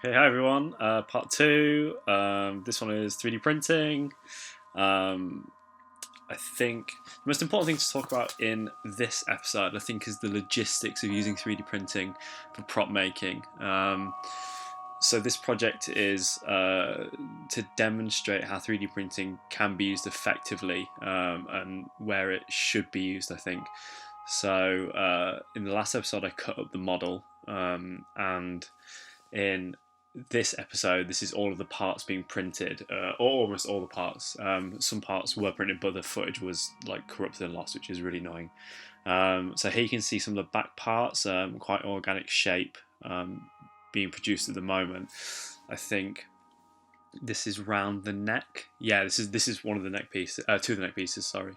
Okay, hi everyone. Part two. This one is 3D printing. Um, I think the most important thing to talk about in this episode, I think, is the logistics of using 3D printing for prop making. So this project is to demonstrate how 3D printing can be used effectively and where it should be used, I think. So in the last episode, I cut up the model and in this episode, this is all of the parts being printed, or almost all the parts. Some parts were printed, but the footage was like corrupted and lost, which is really annoying. So here you can see some of the back parts, quite organic shape, being produced at the moment. I think this is round the neck. Yeah, this is one of the neck pieces, two of the neck pieces. Sorry.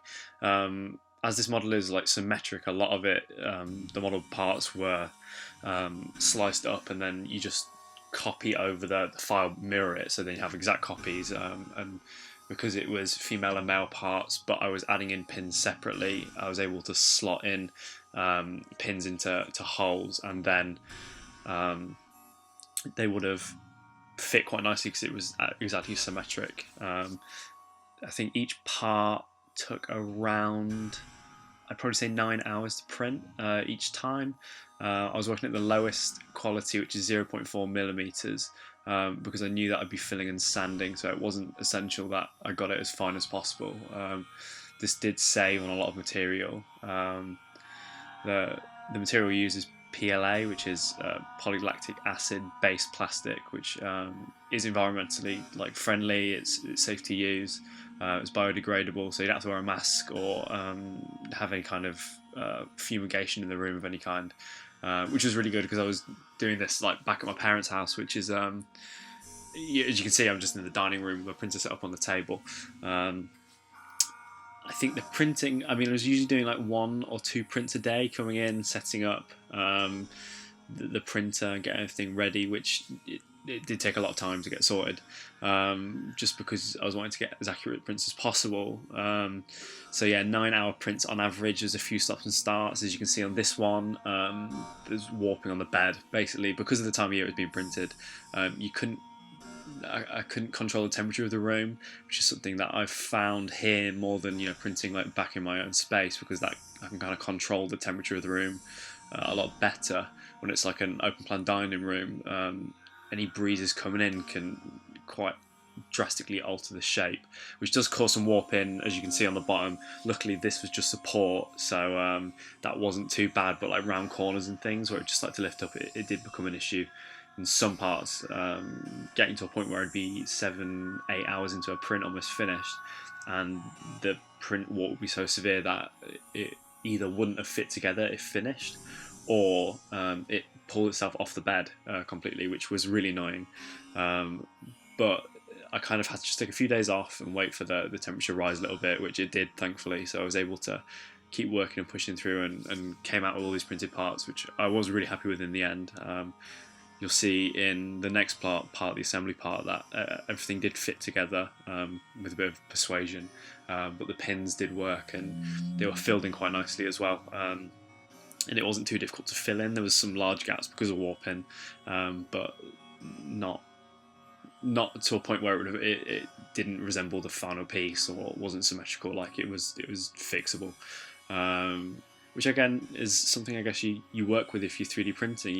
As this model is like symmetric, a lot of it, the model parts were sliced up, and then you just copy over the file, mirror it, so then you have exact copies. And because it was female and male parts, but I was adding in pins separately, I was able to slot in pins into holes, and then they would have fit quite nicely because it was exactly symmetric. I think each part took around, I'd probably say 9 hours to print each time. I was working at the lowest quality, which is 0.4 millimeters, because I knew that I'd be filling and sanding, so it wasn't essential that I got it as fine as possible. This did save on a lot of material. The material used is PLA, which is polylactic acid based plastic, which is environmentally friendly. It's safe to use. It's biodegradable, so you don't have to wear a mask or have any kind of fumigation in the room of any kind, which was really good because I was doing this back at my parents' house, which is as you can see, I'm just in the dining room with my printer set up on the table. I think the printing, I mean, I was usually doing like 1 or 2 prints a day, coming in, setting up the printer and getting everything ready, which it did take a lot of time to get sorted, just because I was wanting to get as accurate prints as possible. So yeah, 9-hour prints on average. There's a few stops and starts, as you can see on this one. There's warping on the bed, basically because of the time of year it was being printed. You couldn't I couldn't control the temperature of the room, which is something that I've found here more than printing back in my own space, because that I can kind of control the temperature of the room a lot better when it's like an open plan dining room. Any breezes coming in can quite drastically alter the shape, which does cause some warping, as you can see on the bottom. Luckily, this was just support, so that wasn't too bad. But like round corners and things where it just like to lift up, it did become an issue in some parts, getting to a point where I'd be 7, 8 hours into a print almost finished, and the print warp would be so severe that it either wouldn't have fit together if finished, or it pulled itself off the bed completely, which was really annoying. But I kind of had to just take a few days off and wait for the temperature rise a little bit, which it did, thankfully. So I was able to keep working and pushing through, and came out with all these printed parts, which I was really happy with in the end. You'll see in the next part, the assembly part, that everything did fit together with a bit of persuasion, but the pins did work, and they were filled in quite nicely as well. And it wasn't too difficult to fill in. There was some large gaps because of warping, but not to a point where it didn't resemble the final piece or wasn't symmetrical. Like it was fixable. Which again is something I guess you work with if you're 3D printing.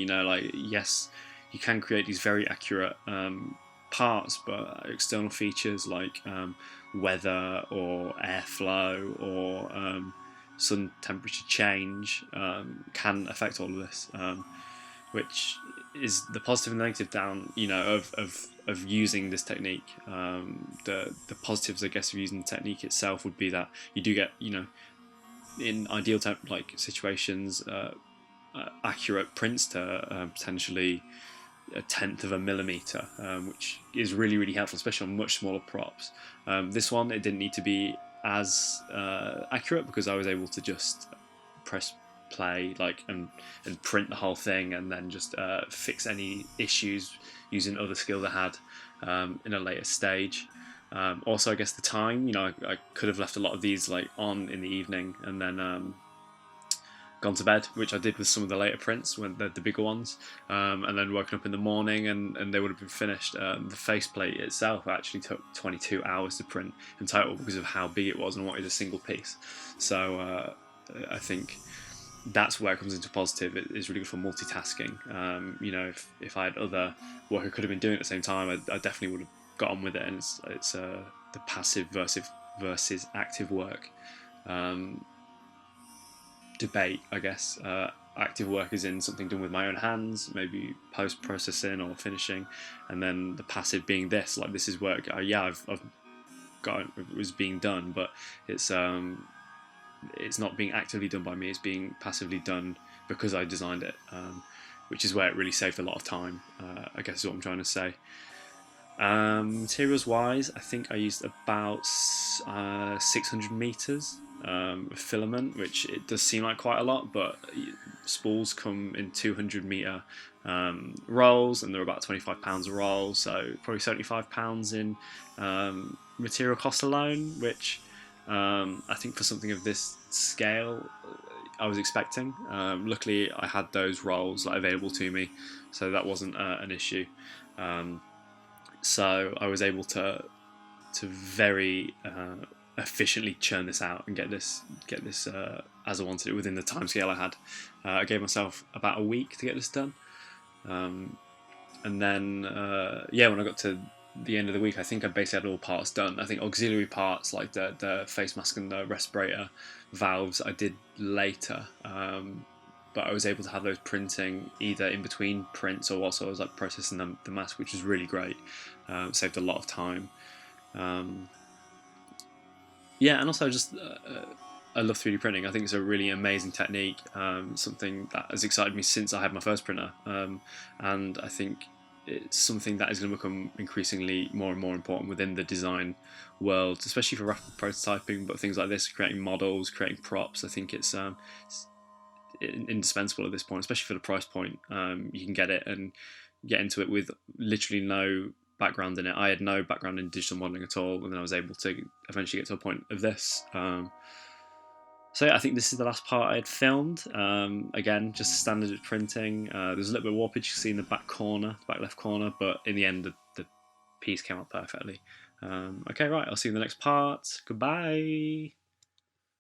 Yes, you can create these very accurate parts, but external features like weather or airflow or sun temperature change can affect all of this, which is the positive and negative down, of using this technique. The positives, I guess, of using the technique itself would be that you do get, in ideal situations, accurate prints to potentially 1/10 of a millimeter, which is really, really helpful, especially on much smaller props. This one, it didn't need to be as accurate because I was able to just press play and print the whole thing, and then just fix any issues using other skills I had in a later stage. Also, I guess the time, I could have left a lot of these on in the evening, and then gone to bed, which I did with some of the later prints when the bigger ones, and then woken up in the morning and they would have been finished. The faceplate itself actually took 22 hours to print in total because of how big it was and I wanted a single piece. So I think that's where it comes into positive. It is really good for multitasking. You know, if I had other work I could have been doing at the same time, I definitely would have got on with it. And it's the passive versus active work debate, I guess. Active work is in something done with my own hands, maybe post processing or finishing, and then the passive being this, like this is work. Yeah, I've got it was being done, but it's not being actively done by me. It's being passively done because I designed it, which is where it really saved a lot of time. I guess is what I'm trying to say. Materials wise, I think I used about 600 meters of filament, which it does seem like quite a lot, but spools come in 200 meter rolls, and they're about £25 a roll, so probably £75 in material cost alone, which I think for something of this scale I was expecting. Luckily I had those rolls available to me, so that wasn't an issue. So I was able to very efficiently churn this out and get this as I wanted it within the time scale I had. I gave myself about a week to get this done, and then yeah, when I got to the end of the week, I think I basically had all parts done. I think auxiliary parts like the face mask and the respirator valves I did later, but I was able to have those printing either in between prints or whilst I was processing the mask, which was really great. Saved a lot of time. Yeah, and also just I love 3D printing. I think it's a really amazing technique, something that has excited me since I had my first printer, and I think it's something that is going to become increasingly more and more important within the design world, especially for rapid prototyping, but things like this, creating models, creating props. I think it's indispensable at this point, especially for the price point. You can get it and get into it with literally no background in it. I had no background in digital modeling at all, and then I was able to eventually get to a point of this. So yeah, I think this is the last part I had filmed. Again, just standard printing. There's a little bit of warpage you can see in the back corner, the back left corner, but in the end, the piece came out perfectly. Okay, right, I'll see you in the next part. Goodbye.